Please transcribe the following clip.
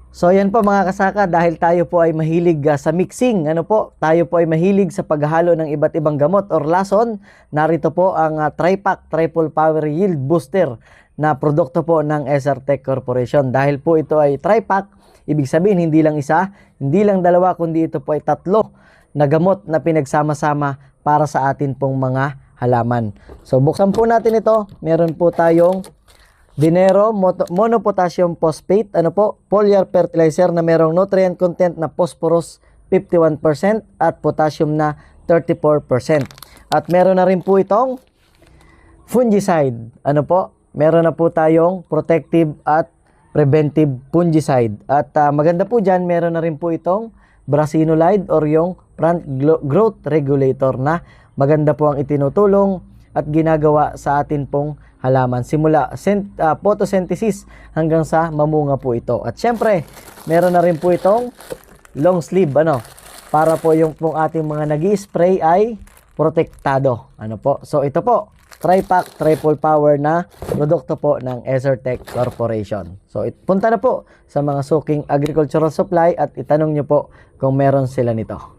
So yan po mga kasaka, dahil tayo po ay mahilig sa mixing, tayo po ay mahilig sa paghalo ng iba't ibang gamot or lason, narito po ang Tri-Pack Triple Power Yield Booster na produkto po ng SRTech Corporation. Dahil po ito ay Tri-Pack, ibig sabihin hindi lang isa, hindi lang dalawa, kundi ito po ay tatlo na gamot na pinagsama-sama para sa atin pong mga halaman. So buksan po natin ito, meron po tayong Dinero Monopotassium Phosphate, foliar fertilizer na merong nutrient content na phosphorus 51% at potassium na 34%. At meron na rin po itong fungicide. Meron na po tayong protective at preventive fungicide. At maganda po dyan, meron na rin po itong brasinolide or yung plant growth regulator na maganda po ang itinutulong at ginagawa sa atin pong halaman. Simula photosynthesis hanggang sa mamunga po ito. At syempre, meron na rin po itong long sleeve, para po yung pong ating mga nag-i-spray ay protektado. So ito po, Tri-Pack Triple Power na produkto po ng SRTech Corporation. So punta na po sa mga suking agricultural supply at itanong nyo po kung meron sila nito.